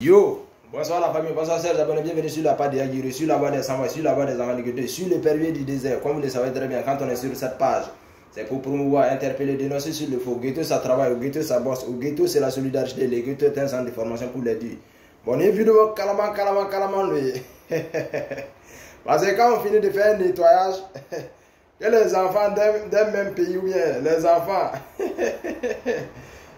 Yo, bonsoir la famille, bonsoir chers abonnés, bienvenue sur la page de Yagiri, sur la voie des Savoies, sur la voie des enfants de Goethe, sur le pervier du désert. Comme vous le savez très bien, quand on est sur cette page, c'est pour promouvoir, interpeller, dénoncer sur le faux. Goethe ça travaille, Goethe ça bosse, Goethe c'est la solidarité, les Goethe est un centre de formation pour les dieux. Bon, une vidéo, calaman, lui. Parce que quand on finit de faire un nettoyage, que les enfants d'un même pays ou bien les enfants...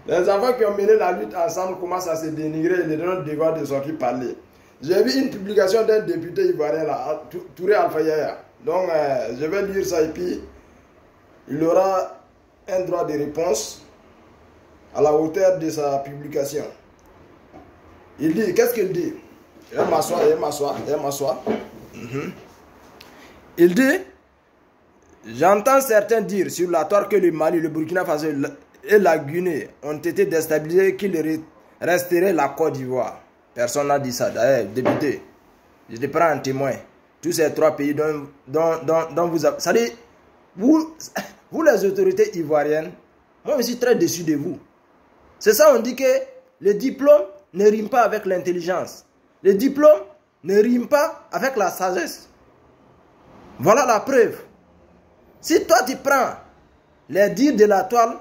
Les enfants qui ont mené la lutte ensemble commencent à se dénigrer et les donnent le devoir de sortir parler. J'ai vu une publication d'un député ivoirien là, Touré Alpha Yaya. Donc je vais lire ça et puis il aura un droit de réponse à la hauteur de sa publication. Il dit, qu'est-ce qu'il dit? Il m'assoit. Il dit, j'entends certains dire sur la toile que le Mali, le Burkina Faso et la Guinée ont été déstabilisés, qu'il resterait la Côte d'Ivoire. Personne n'a dit ça. D'ailleurs, député, je te prends un témoin. Tous ces trois pays dont vous avez... C'est-à-dire, vous les autorités ivoiriennes, moi je suis très déçu de vous. C'est ça, on dit que le diplôme ne rime pas avec l'intelligence. Le diplôme ne rime pas avec la sagesse. Voilà la preuve. Si toi tu prends les dires de la toile,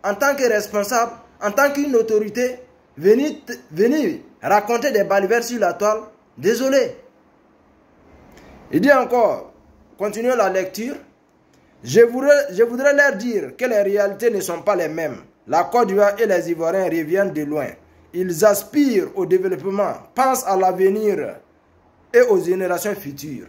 en tant que responsable, en tant qu'une autorité, venir raconter des balivernes sur la toile, désolé. Il dit encore, continuons la lecture. Je voudrais leur dire que les réalités ne sont pas les mêmes. La Côte d'Ivoire et les Ivoiriens reviennent de loin. Ils aspirent au développement, pensent à l'avenir et aux générations futures.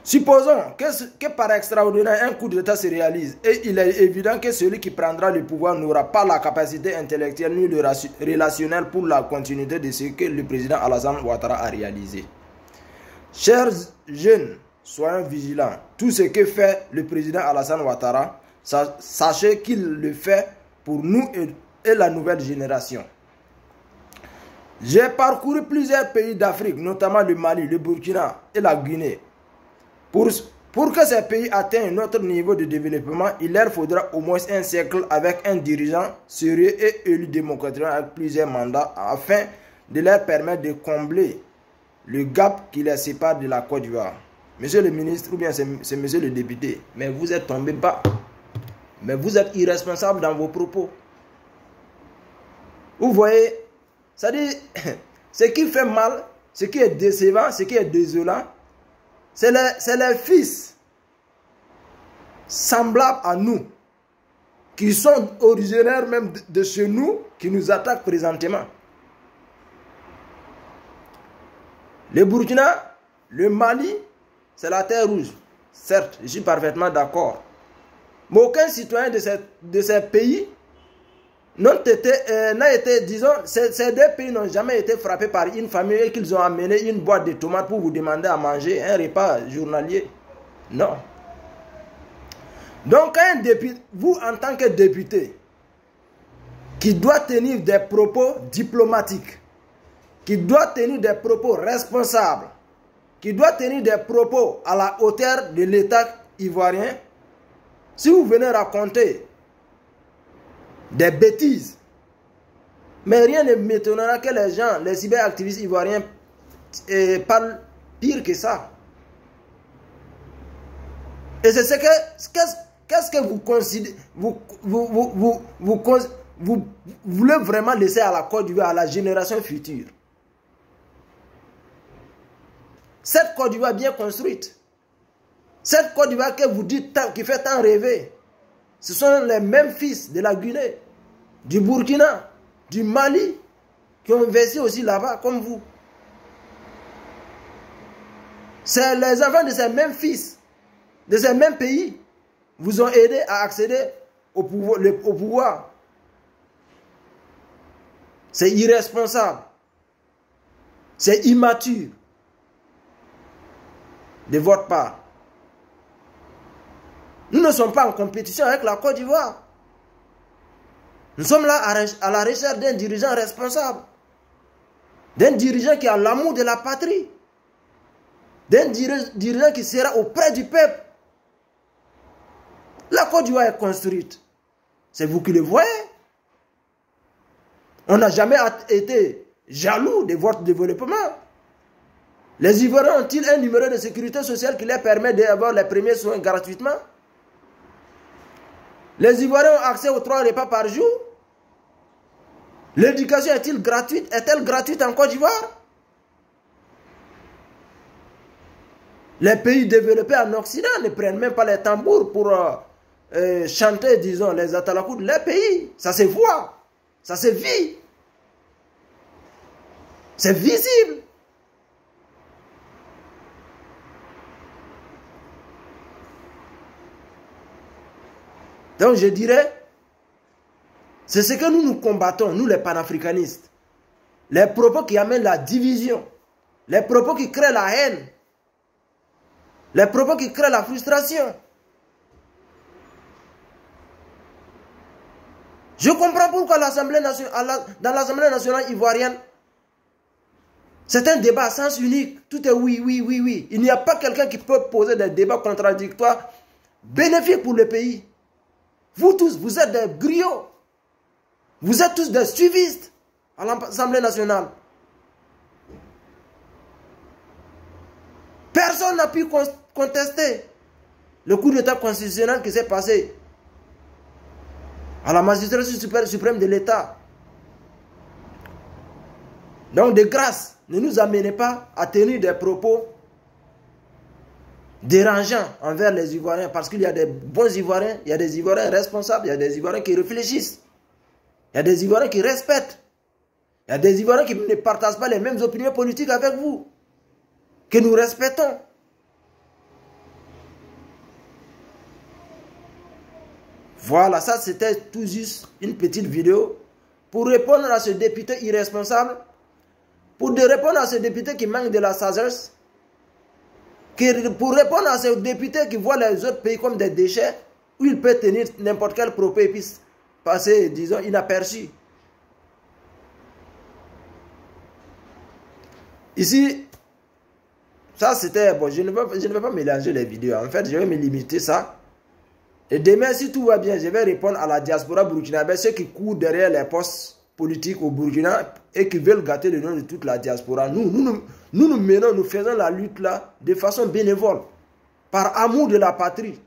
Supposons que par extraordinaire un coup d'État se réalise et il est évident que celui qui prendra le pouvoir n'aura pas la capacité intellectuelle ni le relationnel pour la continuité de ce que le président Alassane Ouattara a réalisé. Chers jeunes, soyons vigilants. Tout ce que fait le président Alassane Ouattara, sachez qu'il le fait pour nous et la nouvelle génération. J'ai parcouru plusieurs pays d'Afrique, notamment le Mali, le Burkina et la Guinée. Pour que ces pays atteignent notre niveau de développement, il leur faudra au moins un siècle avec un dirigeant sérieux et élu démocratiquement avec plusieurs mandats afin de leur permettre de combler le gap qui les sépare de la Côte d'Ivoire. Monsieur le ministre ou bien c'est monsieur le député, mais vous êtes tombé bas. Mais vous êtes irresponsable dans vos propos. Vous voyez, ça dit, ce qui fait mal, ce qui est décevant, ce qui est désolant, c'est les fils semblables à nous, qui sont originaires même de chez nous, qui nous attaquent présentement. Le Burkina, le Mali, c'est la terre rouge. Certes, je suis parfaitement d'accord. Mais aucun citoyen de ces pays n'a été, disons, ces deux pays n'ont jamais été frappés par une famille et qu'ils ont amené une boîte de tomates pour vous demander à manger un repas journalier. Non. Donc, un député, vous en tant que député, qui doit tenir des propos diplomatiques, qui doit tenir des propos responsables, qui doit tenir des propos à la hauteur de l'État ivoirien, si vous venez raconter des bêtises, mais rien ne m'étonnera que les gens, les cyberactivistes ivoiriens parlent pire que ça. Et c'est ce que, qu'est-ce que vous considérez, vous voulez vraiment laisser à la Côte d'Ivoire, à la génération future. Cette Côte d'Ivoire bien construite, cette Côte d'Ivoire que vous dites qui fait tant rêver, ce sont les mêmes fils de la Guinée, du Burkina, du Mali, qui ont investi aussi là-bas, comme vous. C'est les enfants de ces mêmes fils, de ces mêmes pays, vous ont aidé à accéder au pouvoir. C'est irresponsable. C'est immature de votre part. Nous ne sommes pas en compétition avec la Côte d'Ivoire. Nous sommes là à la recherche d'un dirigeant responsable. D'un dirigeant qui a l'amour de la patrie. D'un dirigeant qui sera auprès du peuple. La Côte d'Ivoire est construite. C'est vous qui le voyez. On n'a jamais été jaloux de votre développement? Les Ivoiriens ont-ils un numéro de sécurité sociale qui leur permet d'avoir les premiers soins gratuitement? Les Ivoiriens ont accès aux 3 repas par jour? L'éducation est-elle gratuite? Est-elle gratuite en Côte d'Ivoire? Les pays développés en Occident ne prennent même pas les tambours pour chanter, disons, les atalakoutes. Les pays, ça se voit, ça se vit. C'est visible. Donc je dirais, c'est ce que nous combattons, nous les panafricanistes. Les propos qui amènent la division, les propos qui créent la haine, les propos qui créent la frustration. Je comprends pourquoi dans l'Assemblée nationale ivoirienne, c'est un débat à sens unique. Tout est oui, oui, oui, oui. Il n'y a pas quelqu'un qui peut poser des débats contradictoires bénéfiques pour le pays. Vous tous, vous êtes des griots. Vous êtes tous des suivistes à l'Assemblée nationale. Personne n'a pu contester le coup d'état constitutionnel qui s'est passé à la magistrature suprême de l'État. Donc de grâce, ne nous amenez pas à tenir des propos dérangeants envers les Ivoiriens, parce qu'il y a des bons Ivoiriens, il y a des Ivoiriens responsables, il y a des Ivoiriens qui réfléchissent, il y a des Ivoiriens qui respectent, il y a des Ivoiriens qui ne partagent pas les mêmes opinions politiques avec vous, que nous respectons. Voilà, ça c'était tout juste une petite vidéo pour répondre à ce député irresponsable, pour répondre à ce député qui manque de la sagesse, pour répondre à ce député qui voit les autres pays comme des déchets, où il peut tenir n'importe quel propos et puis passer, disons, inaperçu. Ici, ça c'était, bon, je ne vais pas mélanger les vidéos, en fait je vais me limiter ça. Et demain, si tout va bien, je vais répondre à la diaspora burkinabé, ceux qui courent derrière les postes politiques au Burkina et qui veulent gâter le nom de toute la diaspora. Nous menons, nous faisons la lutte là de façon bénévole, par amour de la patrie.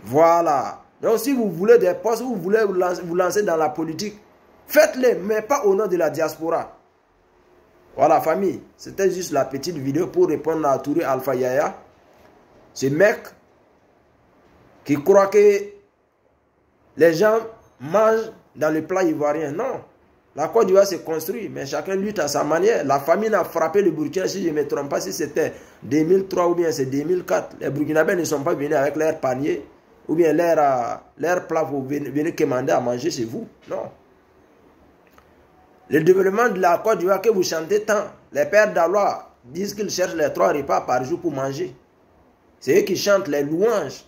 Voilà. Donc si vous voulez des postes, vous voulez vous lancer dans la politique, faites-les, mais pas au nom de la diaspora. Voilà famille, c'était juste la petite vidéo pour répondre à Touré Alpha Yaya. Ce mec qui croit que les gens mangent dans le plat ivoirien. Non. La Côte d'Ivoire se construit, mais chacun lutte à sa manière. La famine a frappé le Burkina, si je ne me trompe pas, si c'était 2003 ou bien c'est 2004. Les Burkinabés ne sont pas venus avec leur panier ou bien leur plat pour venir commander à manger chez vous. Non. Le développement de la Côte d'Ivoire que vous chantez tant, les pères d'Alois disent qu'ils cherchent les 3 repas par jour pour manger. C'est eux qui chantent les louanges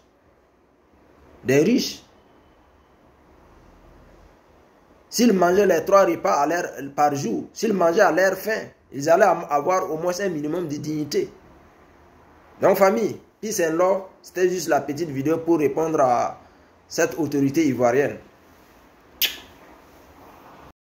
des riches. S'ils mangeaient les 3 repas par jour, s'ils mangeaient à leur faim, ils allaient avoir au moins un minimum de dignité. Donc famille, peace and love, c'était juste la petite vidéo pour répondre à cette autorité ivoirienne.